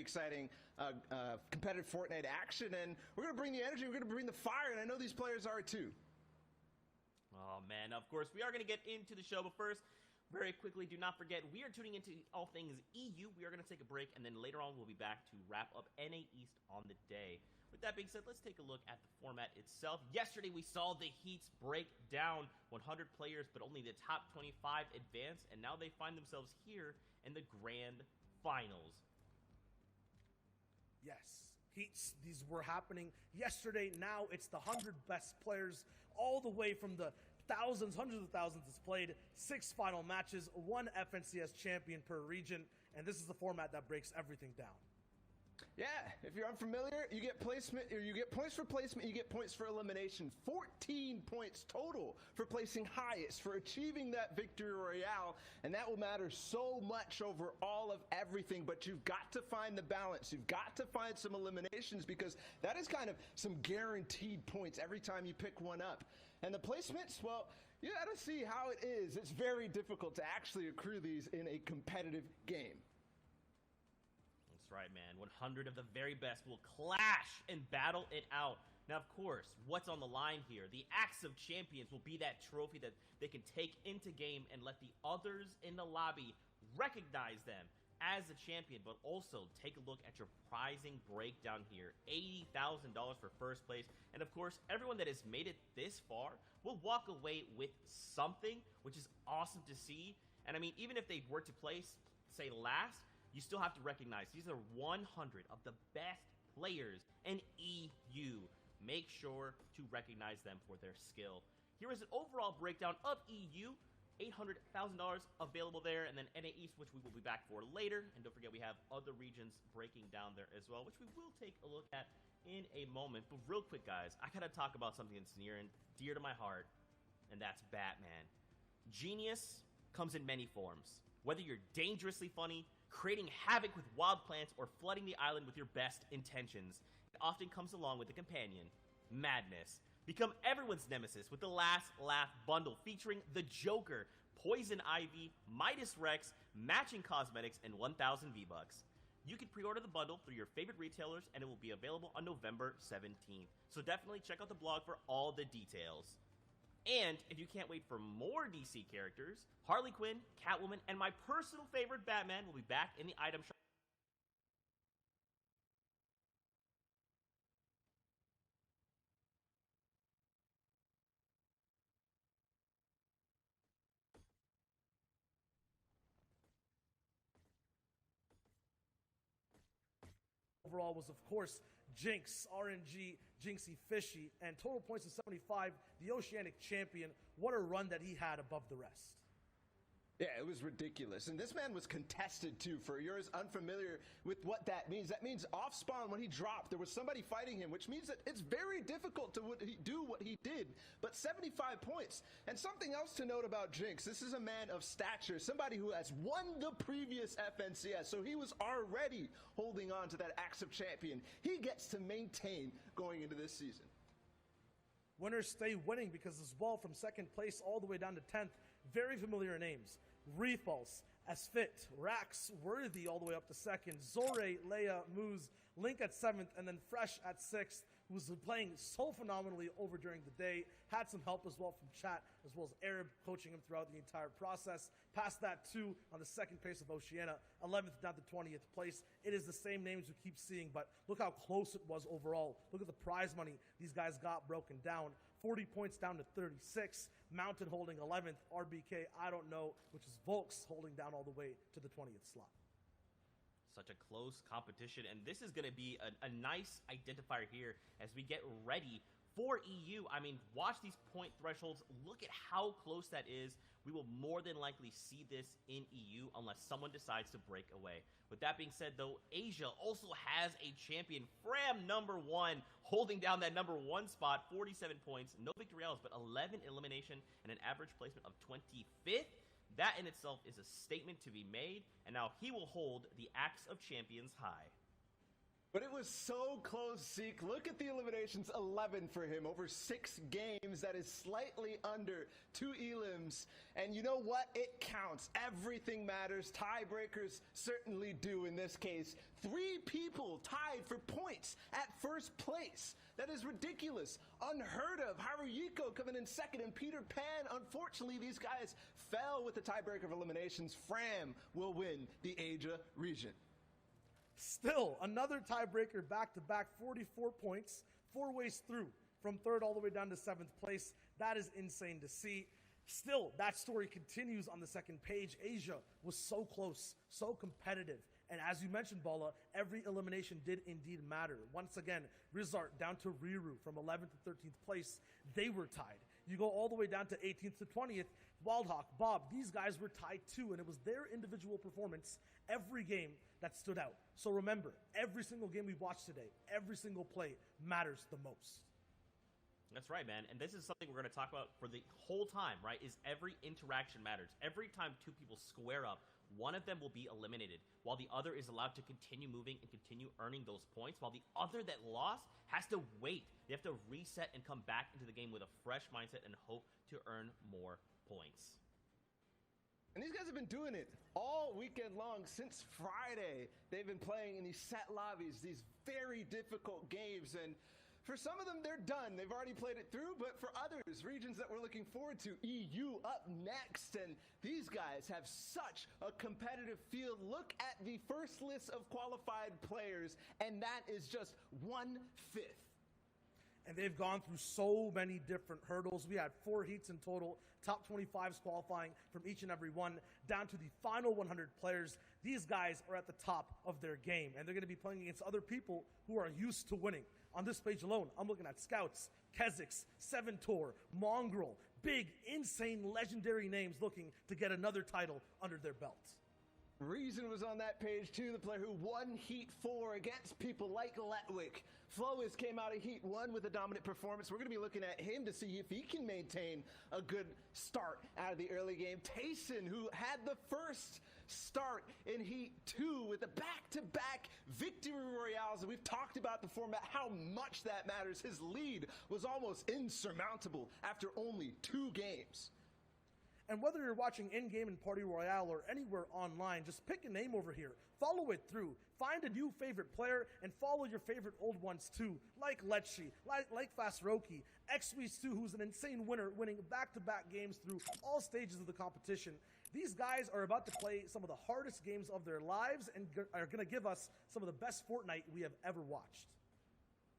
exciting competitive Fortnite action, and we're going to bring the energy, we're going to bring the fire, and I know these players are too. Oh man, of course, we are going to get into the show, but first, very quickly, do not forget, we are tuning into all things EU. We are going to take a break, and then later on, we'll be back to wrap up NA East on the day. With that being said, let's take a look at the format itself. Yesterday, we saw the Heats break down 100 players, but only the top 25 advanced, and now they find themselves here in the grand finals. Yes, Heats, these were happening yesterday. Now it's the 100 best players, all the way from the thousands, hundreds of thousands that's played, 6 final matches, 1 FNCS champion per region, and this is the format that breaks everything down. Yeah, if you're unfamiliar, you get placement, or you get points for placement, you get points for elimination. 14 points total for placing highest, for achieving that victory royale, and that will matter so much over all of everything, but you've got to find the balance. You've got to find some eliminations, because that is kind of some guaranteed points every time you pick one up. And the placements, well, you gotta see how it is. It's very difficult to actually accrue these in a competitive game. That's right, man. 100 of the very best will clash and battle it out. Now, of course, what's on the line here? The Axe of Champions will be that trophy that they can take into game and let the others in the lobby recognize them as a champion, but also take a look at your prizing breakdown here. $80,000 for first place, and of course, everyone that has made it this far will walk away with something, which is awesome to see. And I mean, even if they were to place, say, last, you still have to recognize these are 100 of the best players in EU. Make sure to recognize them for their skill. Here is an overall breakdown of EU. $800,000 available there, and then NA East, which we will be back for later. And don't forget, we have other regions breaking down there as well, which we will take a look at in a moment. But real quick, guys, I gotta talk about something that's near and dear to my heart, and that's Batman. Genius comes in many forms. Whether you're dangerously funny, creating havoc with wild plants, or flooding the island with your best intentions, it often comes along with a companion, Madness. Become everyone's nemesis with the Last Laugh bundle featuring the Joker, Poison Ivy, Midas Rex, matching cosmetics, and 1,000 V-Bucks. You can pre-order the bundle through your favorite retailers, and it will be available on November 17th. So definitely check out the blog for all the details. And if you can't wait for more DC characters, Harley Quinn, Catwoman, and my personal favorite Batman will be back in the item shop. Overall was, of course, Jinx, RNG, Jinxie Fishy, and total points of 75, the Oceanic champion. What a run that he had above the rest. Yeah, it was ridiculous. And this man was contested, too. For yours unfamiliar with what that means off spawn, when he dropped, there was somebody fighting him, which means that it's very difficult to do what he did. But 75 points. And something else to note about Jinx, this is a man of stature, somebody who has won the previous FNCS, so he was already holding on to that Axe of Champion. He gets to maintain going into this season. Winners stay winning because as well, from second place all the way down to 10th, very familiar names. Refalse, Asfit, Rax, Worthy all the way up to second, Zore, Leia, Moose, Link at 7th, and then Fresh at 6th, who's playing so phenomenally over during the day. Had some help as well from chat, as well as Arab coaching him throughout the entire process. Past that, too, on the second place of Oceania, 11th down to 20th place. It is the same names we keep seeing, but look how close it was overall. Look at the prize money these guys got broken down. 40 points down to 36. Mountain holding 11th. RBK, I don't know, which is Volks holding down all the way to the 20th slot. Such a close competition, and this is going to be a nice identifier here as we get ready for EU. I mean, watch these point thresholds. Look at how close that is. We will more than likely see this in EU unless someone decides to break away. With that being said, though, Asia also has a champion. Fram #1 holding down that #1 spot, 47 points, no victorials, but 11 elimination and an average placement of 25th. That in itself is a statement to be made, and now he will hold the Axe of Champions high. But it was so close, Zeke. Look at the eliminations, 11 for him over 6 games. That is slightly under 2 elims. And you know what? It counts. Everything matters. Tiebreakers certainly do in this case. 3 people tied for points at first place. That is ridiculous. Unheard of. Haruhiko coming in second, and Peter Pan. Unfortunately, these guys fell with the tiebreaker of eliminations. Fram will win the Asia region. Still, another tiebreaker back-to-back, 44 points, 4 ways through, from 3rd all the way down to 7th place. That is insane to see. Still, that story continues on the second page. Asia was so close, so competitive. And as you mentioned, Bala, every elimination did indeed matter. Once again, Rizart down to Riru from 11th to 13th place. They were tied. You go all the way down to 18th to 20th. Wildhawk, Bob, these guys were tied too, and it was their individual performance every game that stood out. So remember, every single game we've watched today, every single play matters the most. That's right, man. And this is something we're going to talk about for the whole time, right? Is every interaction matters. Every time 2 people square up, one of them will be eliminated, while the other is allowed to continue moving and continue earning those points, while the other that lost has to wait. They have to reset and come back into the game with a fresh mindset and hope to earn more points. And these guys have been doing it all weekend long since Friday. They've been playing in these set lobbies, these very difficult games, and for some of them, they're done. They've already played it through, but for others, regions that we're looking forward to, EU up next, and these guys have such a competitive field. Look at the first list of qualified players, and that is just 1/5. And they've gone through so many different hurdles. We had 4 heats in total, top 25s qualifying from each and every one, down to the final 100 players. These guys are at the top of their game, and they're going to be playing against other people who are used to winning. On this page alone, I'm looking at Scouts, Kha'Zix, Seventor, Mongrel, big, insane, legendary names looking to get another title under their belts. Reason was on that page too, the player who won Heat 4 against people like Letwick. Flois came out of Heat 1 with a dominant performance. We're going to be looking at him to see if he can maintain a good start out of the early game. Tayson, who had the first start in Heat 2 with a back-to-back victory royales, and we've talked about the format, how much that matters. His lead was almost insurmountable after only 2 games. And whether you're watching in-game in Party Royale or anywhere online, just pick a name over here, follow it through, find a new favorite player, and follow your favorite old ones too, like Letchi, like Fastroki, XW2, who's an insane winner, winning back-to-back games through all stages of the competition. These guys are about to play some of the hardest games of their lives and are going to give us some of the best Fortnite we have ever watched.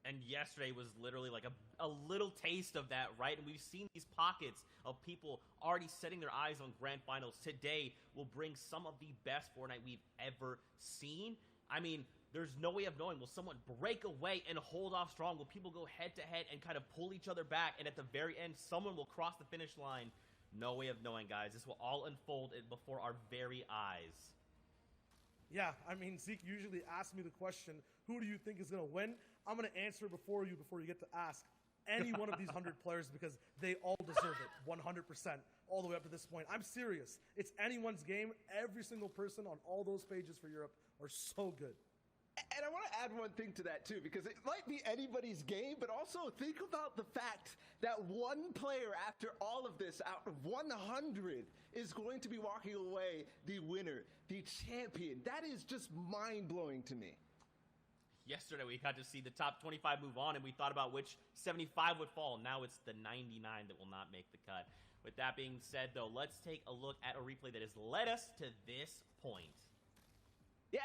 And yesterday was literally like a little taste of that, right? And we've seen these pockets of people already setting their eyes on grand finals. Today will bring some of the best Fortnite we've ever seen. I mean, there's no way of knowing. Will someone break away and hold off strong? Will people go head-to-head and kind of pull each other back? And at the very end, someone will cross the finish line. No way of knowing, guys. This will all unfold before our very eyes. Yeah, I mean, Zeke usually asks me the question, who do you think is going to win? I'm going to answer before you get to ask any one of these 100 players because they all deserve it 100% all the way up to this point. I'm serious. It's anyone's game. Every single person on all those pages for Europe are so good. And I want to add one thing to that too, because it might be anybody's game, but also think about the fact that one player after all of this out of 100 is going to be walking away the winner, the champion. That is just mind-blowing to me. Yesterday, we got to see the top 25 move on, and we thought about which 75 would fall. Now it's the 99 that will not make the cut. With that being said, though, let's take a look at a replay that has led us to this point. Yeah,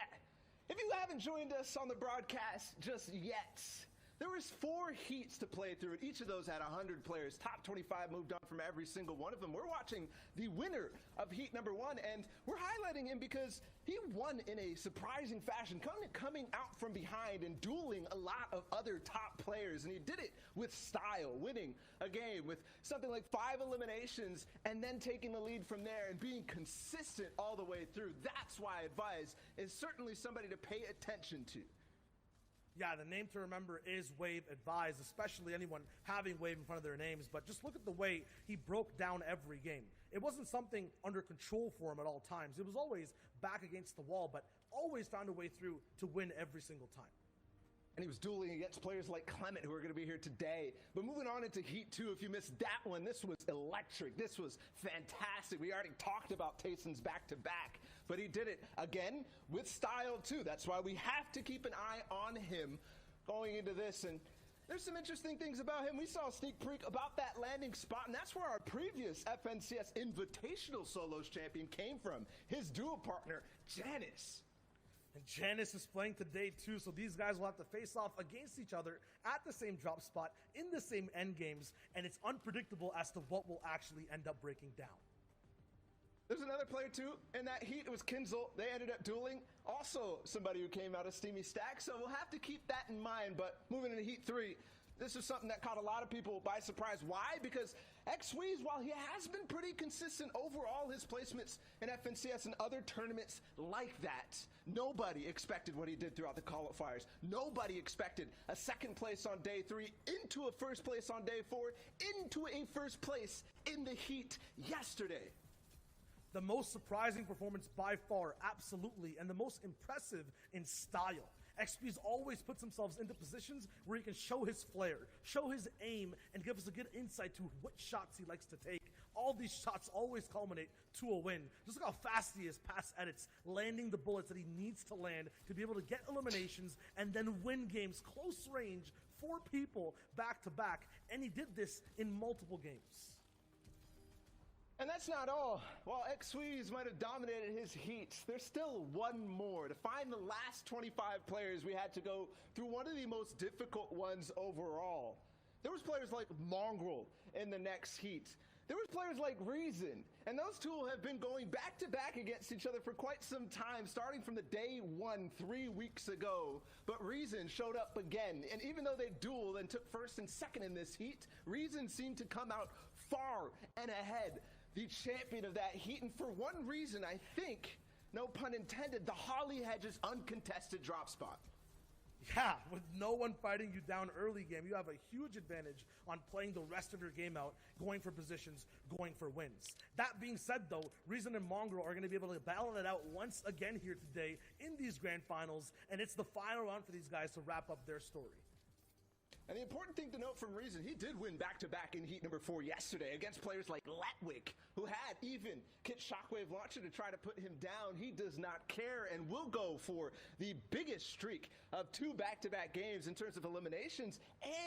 if you haven't joined us on the broadcast just yet, there was 4 heats to play through, and each of those had 100 players. Top 25 moved on from every single one of them. We're watching the winner of heat number 1, and we're highlighting him because he won in a surprising fashion, coming out from behind and dueling a lot of other top players, and he did it with style, winning a game with something like 5 eliminations and then taking the lead from there and being consistent all the way through. That's why Advise is certainly somebody to pay attention to. Yeah, the name to remember is Wave Advise, especially anyone having Wave in front of their names. But just look at the way he broke down every game. It wasn't something under control for him at all times. It was always back against the wall, but always found a way through to win every single time. And he was dueling against players like Clement, who are going to be here today. But moving on into Heat 2, if you missed that one, this was electric. This was fantastic. We already talked about Tayson's back-to-back, but he did it again with style, too. That's why we have to keep an eye on him going into this. And there's some interesting things about him. We saw a sneak peek about that landing spot, and that's where our previous FNCS Invitational Solos champion came from. His duo partner, Janice. And Janice is playing today too, so these guys will have to face off against each other at the same drop spot in the same end games, and it's unpredictable as to what will actually end up breaking down. There's another player too in that Heat. It was Kinzel. They ended up dueling. Also somebody who came out of Steamy Stack, so we'll have to keep that in mind. But moving into Heat 3, this is something that caught a lot of people by surprise. Why? Because Xweez, while he has been pretty consistent overall, his placements in FNCS and other tournaments like that, nobody expected what he did throughout the qualifiers. Nobody expected a second place on day 3, into a first place on day 4, into a first place in the Heat yesterday. The most surprising performance by far, absolutely, and the most impressive in style. XP's always puts himself into positions where he can show his flair, show his aim, and give us a good insight to what shots he likes to take. All these shots always culminate to a win. Just look how fast he is past edits, landing the bullets that he needs to land to be able to get eliminations and then win games close range, 4 people back to back, and he did this in multiple games. And that's not all. While Xweez might have dominated his Heat, there's still one more. To find the last 25 players, we had to go through one of the most difficult ones overall. There was players like Mongrel in the next Heat. There was players like Reason, and those two have been going back-to-back against each other for quite some time, starting from the day 1 3 weeks ago. But Reason showed up again, and even though they dueled and took first and second in this Heat, Reason seemed to come out far and ahead, the champion of that Heat. And for one reason, I think, no pun intended, the Holly Hedges uncontested drop spot. Yeah, with no one fighting you down early game, you have a huge advantage on playing the rest of your game out, going for positions, going for wins. That being said, though, Reason and Mongrel are going to be able to battle it out once again here today in these grand finals, and it's the final round for these guys to wrap up their story. And the important thing to note from Reason, he did win back-to-back in Heat number 4 yesterday against players like Letwick, who had even Kit Shockwave Launcher to try to put him down. He does not care and will go for the biggest streak of 2 back-to-back games in terms of eliminations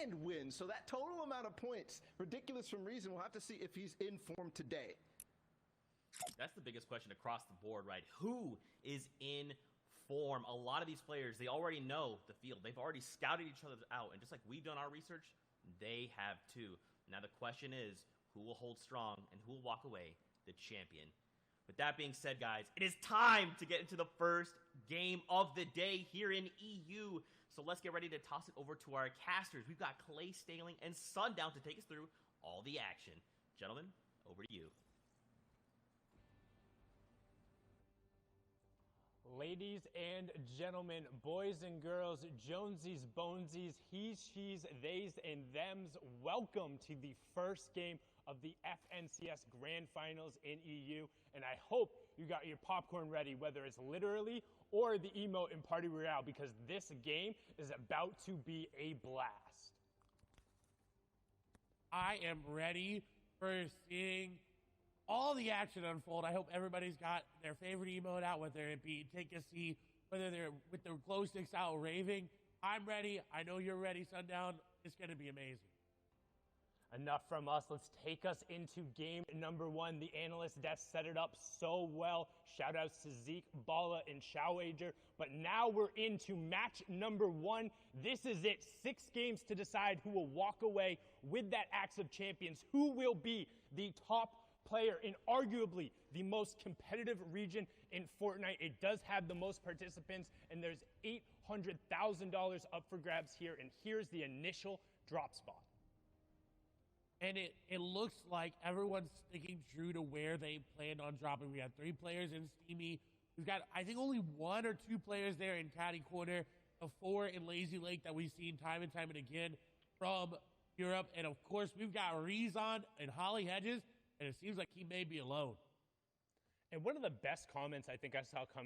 and wins. So that total amount of points, ridiculous from Reason. We'll have to see if he's in form today. That's the biggest question across the board, right? Who is in form? A lot of these players, they already know the field. They've already scouted each other out, and just like we've done our research, they have too. Now the question is, who will hold strong and who will walk away the champion? With that being said, guys, it is time to get into the first game of the day here in EU. So let's get ready to toss it over to our casters. We've got Clay Staling and Sundown to take us through all the action. Gentlemen, over to you. Ladies and gentlemen, boys and girls, Jonesies, Bonesies, he's, she's, theys, and thems, welcome to the first game of the FNCS Grand Finals in EU, and I hope you got your popcorn ready, whether it's literally or the emote in Party Royale, because this game is about to be a blast. I am ready for seeing all the action unfold. I hope everybody's got their favorite emote out, whether it be take a seat, whether they're with their glow sticks out raving. I'm ready. I know you're ready, Sundown. It's going to be amazing. Enough from us. Let's take us into game number 1. The analyst desk set it up so well. Shout outs to Zeke, Bala, and Showager. But now we're into match number 1. This is it. 6 games to decide who will walk away with that Axe of Champions. Who will be the top player in arguably the most competitive region in Fortnite. It does have the most participants, and there's $800,000 up for grabs here, and here's the initial drop spot. And it looks like everyone's sticking true to where they planned on dropping. We have 3 players in Steamy. We've got, I think, only 1 or 2 players there in Catty Corner, the 4 in Lazy Lake that we've seen time and time and again from Europe. And, of course, we've got Rezon and Holly Hedges, and it seems like he may be alone. And one of the best comments I think I saw coming